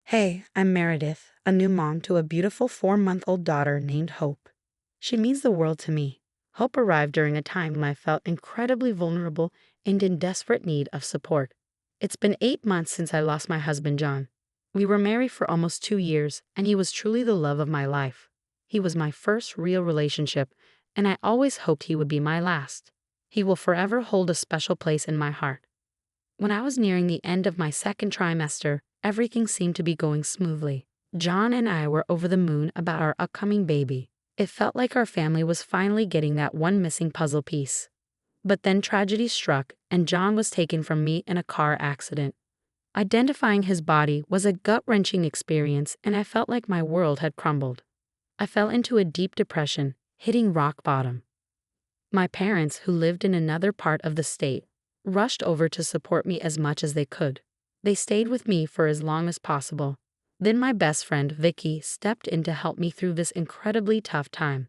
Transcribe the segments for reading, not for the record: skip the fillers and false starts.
Hey, I'm Meredith, a new mom to a beautiful 4-month-old daughter named Hope. She means the world to me. Hope arrived during a time when I felt incredibly vulnerable and in desperate need of support. It's been 8 months since I lost my husband, John. We were married for almost 2 years, and he was truly the love of my life. He was my first real relationship, and I always hoped he would be my last. He will forever hold a special place in my heart. When I was nearing the end of my second trimester, everything seemed to be going smoothly. John and I were over the moon about our upcoming baby. It felt like our family was finally getting that one missing puzzle piece. But then tragedy struck, and John was taken from me in a car accident. Identifying his body was a gut-wrenching experience, and I felt like my world had crumbled. I fell into a deep depression, hitting rock bottom. My parents, who lived in another part of the state, rushed over to support me as much as they could. They stayed with me for as long as possible. Then my best friend, Vicky, stepped in to help me through this incredibly tough time.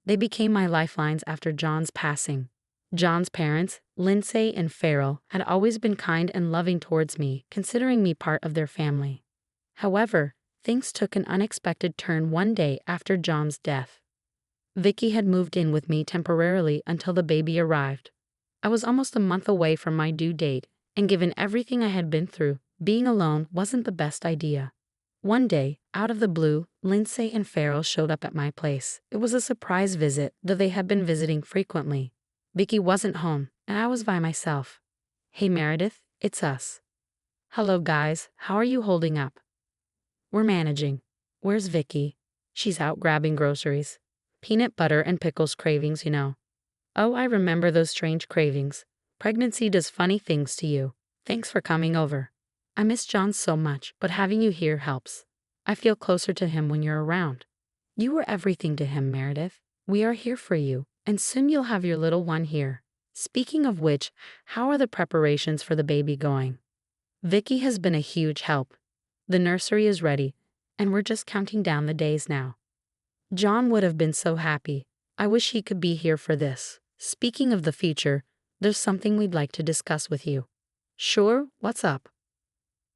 They became my lifelines after John's passing. John's parents, Lindsay and Farrell, had always been kind and loving towards me, considering me part of their family. However, things took an unexpected turn one day after John's death. Vicky had moved in with me temporarily until the baby arrived. I was almost a month away from my due date, and given everything I had been through, being alone wasn't the best idea. One day, out of the blue, Lindsay and Farrell showed up at my place. It was a surprise visit, though they had been visiting frequently. Vicky wasn't home, and I was by myself. "Hey Meredith, it's us." "Hello guys, how are you holding up?" "We're managing." "Where's Vicky?" "She's out grabbing groceries. Peanut butter and pickles cravings, you know." "Oh, I remember those strange cravings. Pregnancy does funny things to you. Thanks for coming over. I miss John so much, but having you here helps. I feel closer to him when you're around. You were everything to him, Meredith. We are here for you, and soon you'll have your little one here. Speaking of which, how are the preparations for the baby going?" "Vicky has been a huge help. The nursery is ready, and we're just counting down the days now." "John would have been so happy. I wish he could be here for this. Speaking of the future, there's something we'd like to discuss with you." "Sure, what's up?"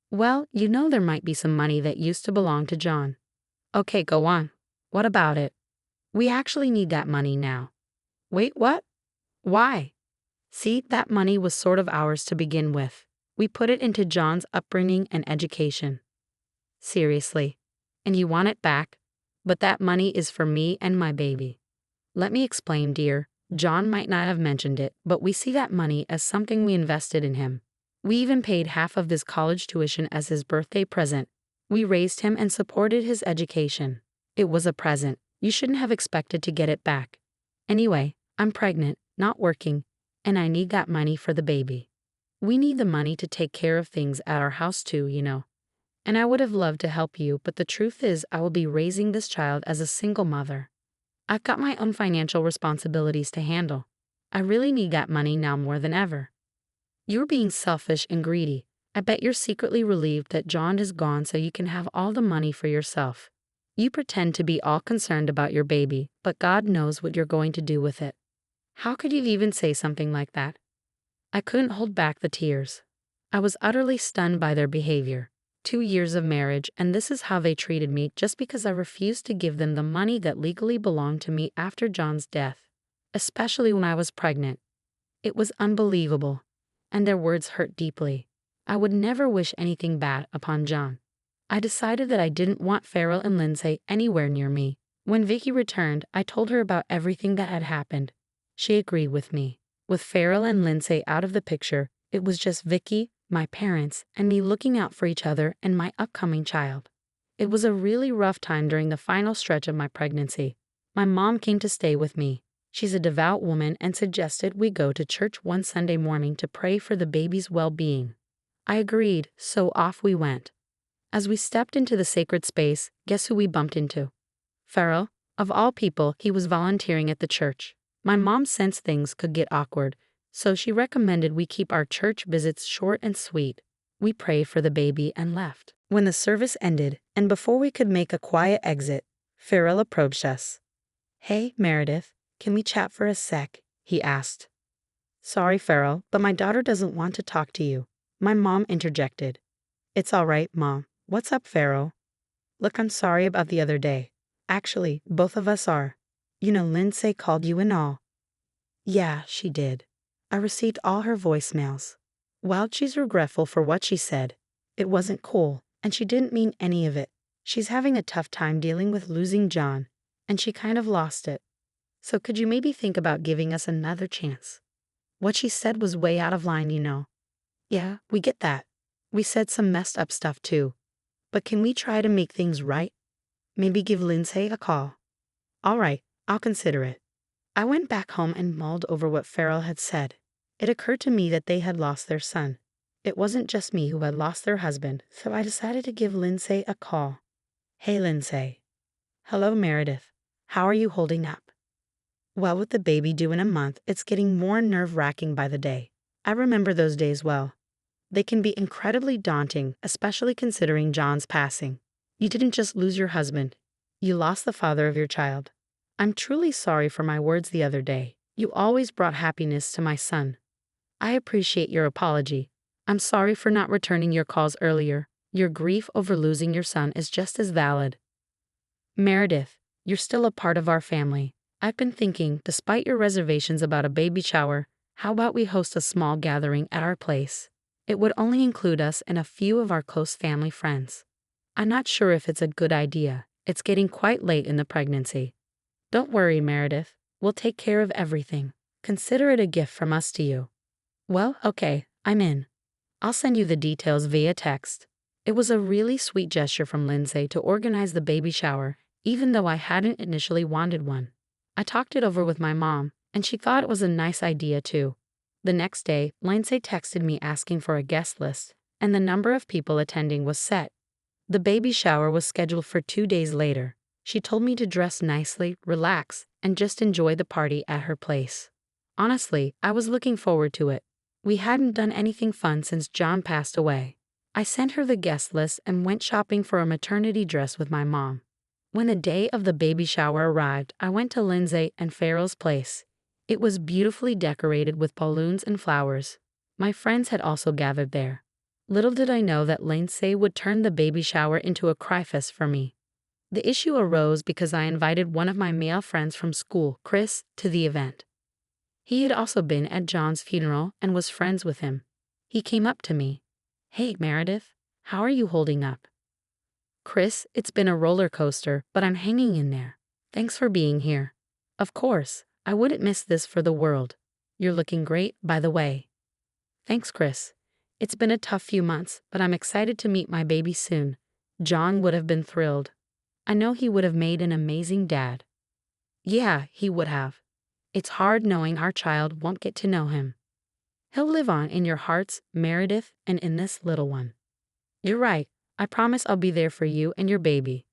"Well, you know there might be some money that used to belong to John." "Okay, go on. What about it?" "We actually need that money now." "Wait, what? Why?" "See, that money was sort of ours to begin with. We put it into John's upbringing and education." "Seriously? And you want it back? But that money is for me and my baby." "Let me explain, dear. John might not have mentioned it, but we see that money as something we invested in him. We even paid half of his college tuition as his birthday present. We raised him and supported his education. It was a present. You shouldn't have expected to get it back. Anyway, I'm pregnant, not working, and I need that money for the baby. We need the money to take care of things at our house too, you know. And I would have loved to help you, but the truth is I will be raising this child as a single mother. I've got my own financial responsibilities to handle. I really need that money now more than ever." "You're being selfish and greedy. I bet you're secretly relieved that John is gone so you can have all the money for yourself. You pretend to be all concerned about your baby, but God knows what you're going to do with it." "How could you even say something like that?" I couldn't hold back the tears. I was utterly stunned by their behavior. 2 years of marriage, and this is how they treated me just because I refused to give them the money that legally belonged to me after John's death, especially when I was pregnant. It was unbelievable, and their words hurt deeply. I would never wish anything bad upon John. I decided that I didn't want Farrell and Lindsay anywhere near me. When Vicky returned, I told her about everything that had happened. She agreed with me. With Farrell and Lindsay out of the picture, it was just Vicky, my parents, and me looking out for each other and my upcoming child. It was a really rough time during the final stretch of my pregnancy. My mom came to stay with me. She's a devout woman and suggested we go to church one Sunday morning to pray for the baby's well-being. I agreed, so off we went. As we stepped into the sacred space, guess who we bumped into? Farrell. Of all people, he was volunteering at the church. My mom sensed things could get awkward, so she recommended we keep our church visits short and sweet. We prayed for the baby and left. When the service ended, and before we could make a quiet exit, Farrell approached us. "Hey, Meredith, can we chat for a sec?" he asked. "Sorry, Farrell, but my daughter doesn't want to talk to you," my mom interjected. "It's all right, Mom. What's up, Farrell? Look, I'm sorry about the other day. Actually, both of us are. You know, Lindsay called you and all. Yeah, she did. I received all her voicemails. While she's regretful for what she said, it wasn't cool, and she didn't mean any of it. She's having a tough time dealing with losing John, and she kind of lost it. So could you maybe think about giving us another chance? What she said was way out of line, you know. Yeah, we get that. We said some messed up stuff too. But can we try to make things right? Maybe give Lindsay a call. All right, I'll consider it. I went back home and mulled over what Farrell had said. It occurred to me that they had lost their son. It wasn't just me who had lost their husband, so I decided to give Lindsay a call. Hey, Lindsay. Hello, Meredith. How are you holding up? Well, with the baby due in a month, it's getting more nerve-wracking by the day. I remember those days well. They can be incredibly daunting, especially considering John's passing. You didn't just lose your husband. You lost the father of your child. I'm truly sorry for my words the other day. You always brought happiness to my son. I appreciate your apology. I'm sorry for not returning your calls earlier. Your grief over losing your son is just as valid. Meredith, you're still a part of our family. I've been thinking, despite your reservations about a baby shower, how about we host a small gathering at our place? It would only include us and a few of our close family friends. I'm not sure if it's a good idea. It's getting quite late in the pregnancy. Don't worry, Meredith. We'll take care of everything. Consider it a gift from us to you. Well, okay, I'm in. I'll send you the details via text. It was a really sweet gesture from Lindsay to organize the baby shower, even though I hadn't initially wanted one. I talked it over with my mom, and she thought it was a nice idea too. The next day, Lindsay texted me asking for a guest list, and the number of people attending was set. The baby shower was scheduled for 2 days later. She told me to dress nicely, relax, and just enjoy the party at her place. Honestly, I was looking forward to it. We hadn't done anything fun since John passed away. I sent her the guest list and went shopping for a maternity dress with my mom. When the day of the baby shower arrived, I went to Lindsay and Farrell's place. It was beautifully decorated with balloons and flowers. My friends had also gathered there. Little did I know that Lindsay would turn the baby shower into a cry-fest for me. The issue arose because I invited one of my male friends from school, Chris, to the event. He had also been at John's funeral and was friends with him. He came up to me. Hey, Meredith, how are you holding up? Chris, it's been a roller coaster, but I'm hanging in there. Thanks for being here. Of course, I wouldn't miss this for the world. You're looking great, by the way. Thanks, Chris. It's been a tough few months, but I'm excited to meet my baby soon. John would have been thrilled. I know he would have made an amazing dad. Yeah, he would have. It's hard knowing our child won't get to know him. He'll live on in your hearts, Meredith, and in this little one. You're right. I promise I'll be there for you and your baby.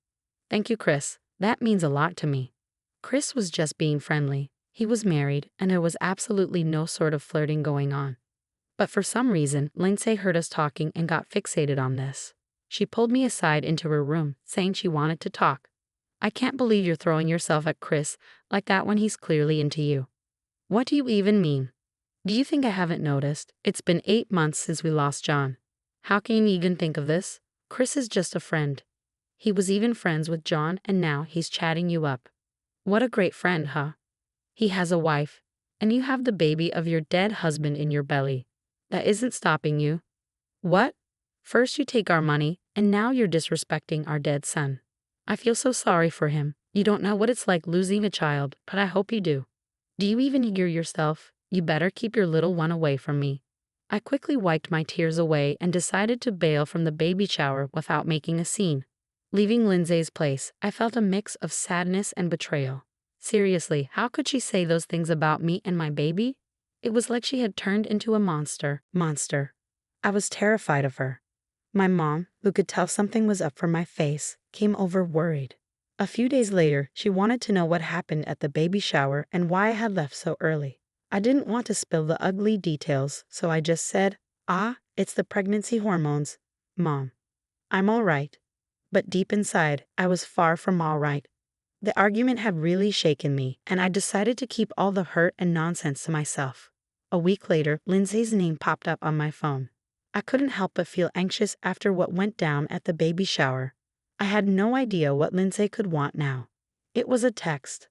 Thank you, Chris. That means a lot to me. Chris was just being friendly. He was married, and there was absolutely no sort of flirting going on. But for some reason, Lindsay heard us talking and got fixated on this. She pulled me aside into her room, saying she wanted to talk. I can't believe you're throwing yourself at Chris like that when he's clearly into you. What do you even mean? Do you think I haven't noticed? It's been 8 months since we lost John. How can you even think of this? Chris is just a friend. He was even friends with John, and now he's chatting you up. What a great friend, huh? He has a wife, and you have the baby of your dead husband in your belly. That isn't stopping you. What? First you take our money, and now you're disrespecting our dead son. I feel so sorry for him. You don't know what it's like losing a child, but I hope you do. Do you even hear yourself? You better keep your little one away from me. I quickly wiped my tears away and decided to bail from the baby shower without making a scene. Leaving Lindsay's place, I felt a mix of sadness and betrayal. Seriously, how could she say those things about me and my baby? It was like she had turned into a monster. I was terrified of her. My mom, who could tell something was up from my face, came over worried. A few days later, she wanted to know what happened at the baby shower and why I had left so early. I didn't want to spill the ugly details, so I just said, it's the pregnancy hormones, Mom. I'm all right. But deep inside, I was far from all right. The argument had really shaken me, and I decided to keep all the hurt and nonsense to myself. A week later, Lindsay's name popped up on my phone. I couldn't help but feel anxious after what went down at the baby shower. I had no idea what Lindsay could want now. It was a text.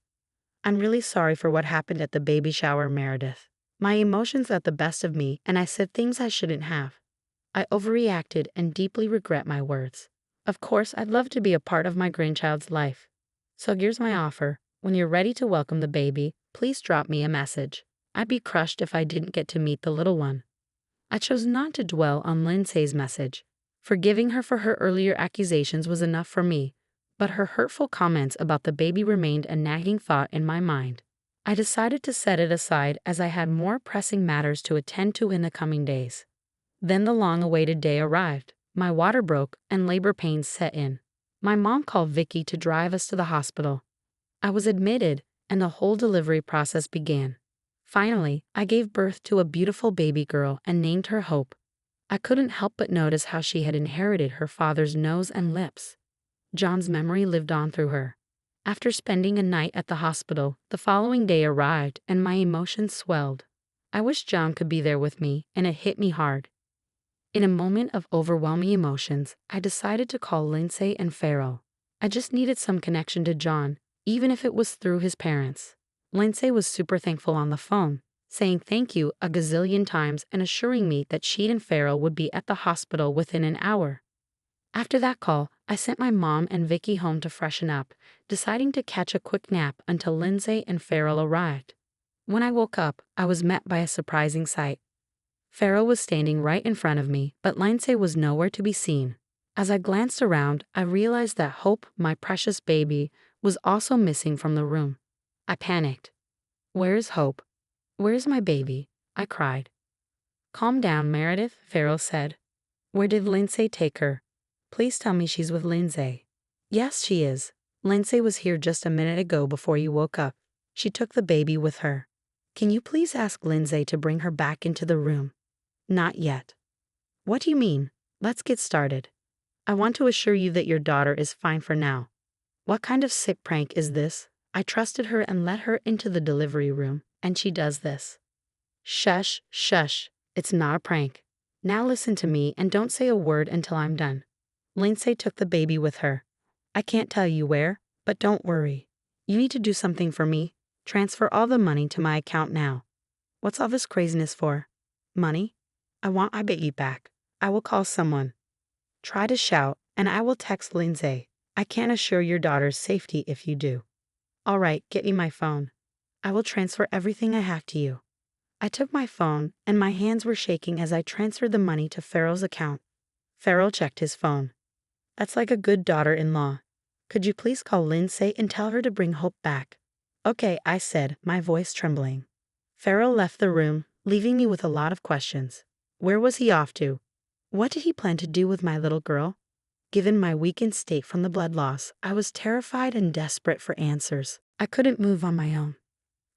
I'm really sorry for what happened at the baby shower, Meredith. My emotions got the best of me and I said things I shouldn't have. I overreacted and deeply regret my words. Of course, I'd love to be a part of my grandchild's life. So here's my offer. When you're ready to welcome the baby, please drop me a message. I'd be crushed if I didn't get to meet the little one. I chose not to dwell on Lindsay's message. Forgiving her for her earlier accusations was enough for me, but her hurtful comments about the baby remained a nagging thought in my mind. I decided to set it aside as I had more pressing matters to attend to in the coming days. Then the long-awaited day arrived. My water broke and labor pains set in. My mom called Vicky to drive us to the hospital. I was admitted, and the whole delivery process began. Finally, I gave birth to a beautiful baby girl and named her Hope. I couldn't help but notice how she had inherited her father's nose and lips. John's memory lived on through her. After spending a night at the hospital, the following day arrived and my emotions swelled. I wished John could be there with me, and it hit me hard. In a moment of overwhelming emotions, I decided to call Lindsay and Farrell. I just needed some connection to John, even if it was through his parents. Lindsay was super thankful on the phone, saying thank you a gazillion times and assuring me that she and Farrell would be at the hospital within an hour. After that call, I sent my mom and Vicky home to freshen up, deciding to catch a quick nap until Lindsay and Farrell arrived. When I woke up, I was met by a surprising sight. Farrell was standing right in front of me, but Lindsay was nowhere to be seen. As I glanced around, I realized that Hope, my precious baby, was also missing from the room. I panicked. "Where is Hope? Where is my baby?" I cried. "Calm down, Meredith," Farrell said. "Where did Lindsay take her? Please tell me she's with Lindsay." "Yes, she is. Lindsay was here just a minute ago before you woke up. She took the baby with her. Can you please ask Lindsay to bring her back into the room?" "Not yet." "What do you mean? Let's get started. I want to assure you that your daughter is fine for now." What kind of sick prank is this? I trusted her and let her into the delivery room, and she does this. Shush, shush. It's not a prank. Now listen to me and don't say a word until I'm done. Lindsay took the baby with her. I can't tell you where, but don't worry. You need to do something for me. Transfer all the money to my account now. What's all this craziness for? Money? I want my baby back. I will call someone. Try to shout, and I will text Lindsay. I can't assure your daughter's safety if you do. All right, get me my phone. I will transfer everything I have to you. I took my phone, and my hands were shaking as I transferred the money to Farrell's account. Farrell checked his phone. That's like a good daughter-in-law. Could you please call Lindsay and tell her to bring Hope back? Okay, I said, my voice trembling. Farrell left the room, leaving me with a lot of questions. Where was he off to? What did he plan to do with my little girl? Given my weakened state from the blood loss, I was terrified and desperate for answers. I couldn't move on my own.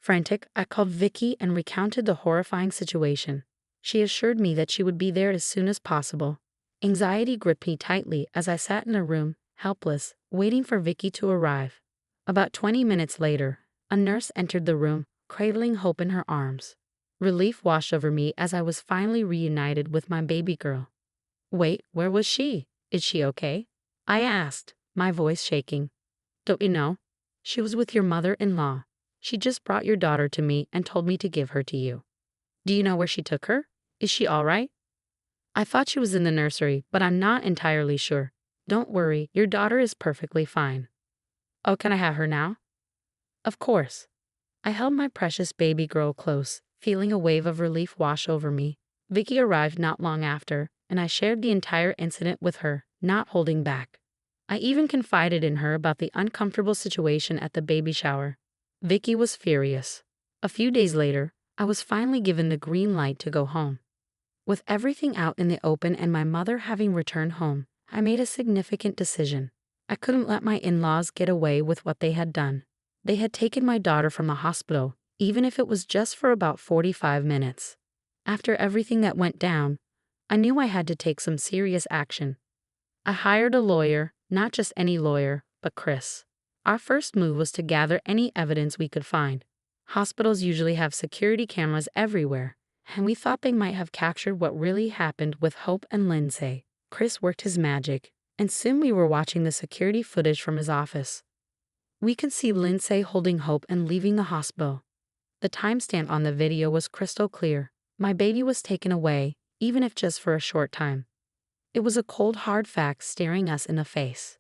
Frantic, I called Vicky and recounted the horrifying situation. She assured me that she would be there as soon as possible. Anxiety gripped me tightly as I sat in a room, helpless, waiting for Vicky to arrive. About 20 minutes later, a nurse entered the room, cradling Hope in her arms. Relief washed over me as I was finally reunited with my baby girl. Wait, where was she? Is she okay? I asked, my voice shaking. Don't you know? She was with your mother-in-law. She just brought your daughter to me and told me to give her to you. Do you know where she took her? Is she all right? I thought she was in the nursery, but I'm not entirely sure. Don't worry, your daughter is perfectly fine. Oh, can I have her now? Of course. I held my precious baby girl close, feeling a wave of relief wash over me. Vicky arrived not long after, and I shared the entire incident with her, not holding back. I even confided in her about the uncomfortable situation at the baby shower. Vicky was furious. A few days later, I was finally given the green light to go home. With everything out in the open and my mother having returned home, I made a significant decision. I couldn't let my in-laws get away with what they had done. They had taken my daughter from the hospital, even if it was just for about 45 minutes. After everything that went down, I knew I had to take some serious action. I hired a lawyer, not just any lawyer, but Chris. Our first move was to gather any evidence we could find. Hospitals usually have security cameras everywhere, and we thought they might have captured what really happened with Hope and Lindsay. Chris worked his magic, and soon we were watching the security footage from his office. We could see Lindsay holding Hope and leaving the hospital. The timestamp on the video was crystal clear. My baby was taken away, even if just for a short time. It was a cold, hard fact staring us in the face.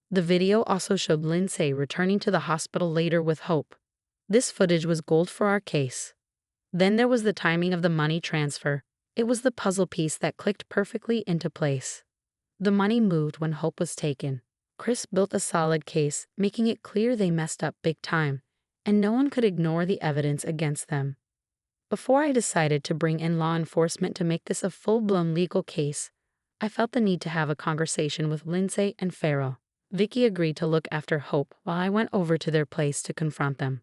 The video also showed Lindsay returning to the hospital later with Hope. This footage was gold for our case. Then there was the timing of the money transfer. It was the puzzle piece that clicked perfectly into place. The money moved when Hope was taken. Chris built a solid case, making it clear they messed up big time, and no one could ignore the evidence against them. Before I decided to bring in law enforcement to make this a full-blown legal case, I felt the need to have a conversation with Lindsay and Farrell. Vicky agreed to look after Hope while I went over to their place to confront them.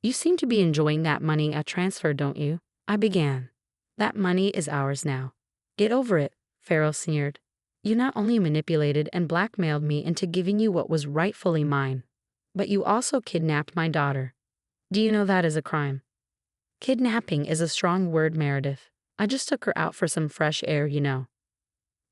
"You seem to be enjoying that money at transfer, don't you?" I began. "That money is ours now. Get over it," Farrell sneered. "You not only manipulated and blackmailed me into giving you what was rightfully mine, but you also kidnapped my daughter. Do you know that is a crime?" "Kidnapping is a strong word, Meredith. I just took her out for some fresh air, you know."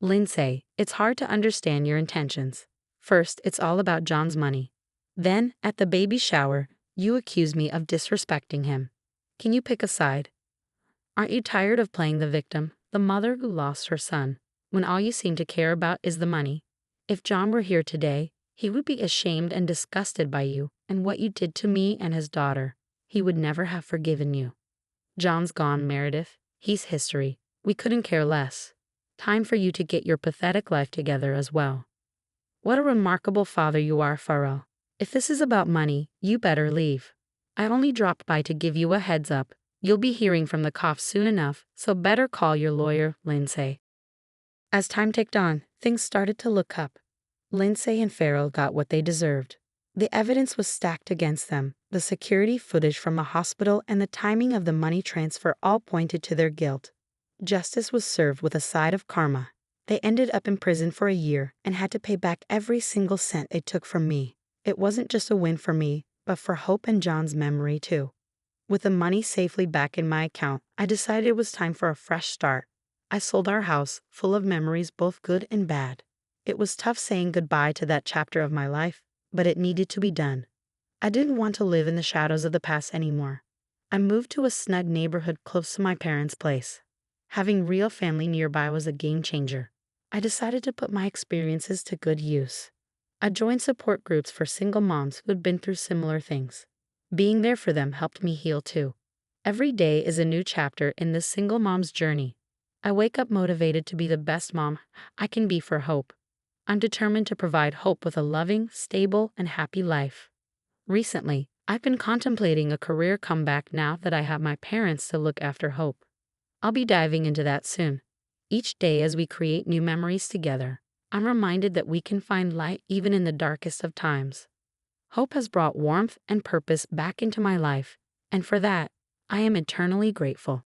"Lindsay, it's hard to understand your intentions. First, it's all about John's money. Then, at the baby shower, you accuse me of disrespecting him. Can you pick a side? Aren't you tired of playing the victim, the mother who lost her son, when all you seem to care about is the money? If John were here today, he would be ashamed and disgusted by you and what you did to me and his daughter. He would never have forgiven you. John's gone, Meredith. He's history. We couldn't care less. Time for you to get your pathetic life together as well." "What a remarkable father you are, Farrell. If this is about money, you better leave. I only dropped by to give you a heads up. You'll be hearing from the cops soon enough, so better call your lawyer, Lindsay." As time ticked on, things started to look up. Lindsay and Farrell got what they deserved. The evidence was stacked against them. The security footage from the hospital and the timing of the money transfer all pointed to their guilt. Justice was served with a side of karma. They ended up in prison for a year and had to pay back every single cent they took from me. It wasn't just a win for me, but for Hope and John's memory too. With the money safely back in my account, I decided it was time for a fresh start. I sold our house, full of memories both good and bad. It was tough saying goodbye to that chapter of my life, but it needed to be done. I didn't want to live in the shadows of the past anymore. I moved to a snug neighborhood close to my parents' place. Having real family nearby was a game changer. I decided to put my experiences to good use. I joined support groups for single moms who had been through similar things. Being there for them helped me heal too. Every day is a new chapter in this single mom's journey. I wake up motivated to be the best mom I can be for Hope. I'm determined to provide Hope with a loving, stable, and happy life. Recently, I've been contemplating a career comeback now that I have my parents to look after Hope. I'll be diving into that soon. Each day as we create new memories together, I'm reminded that we can find light even in the darkest of times. Hope has brought warmth and purpose back into my life, and for that, I am eternally grateful.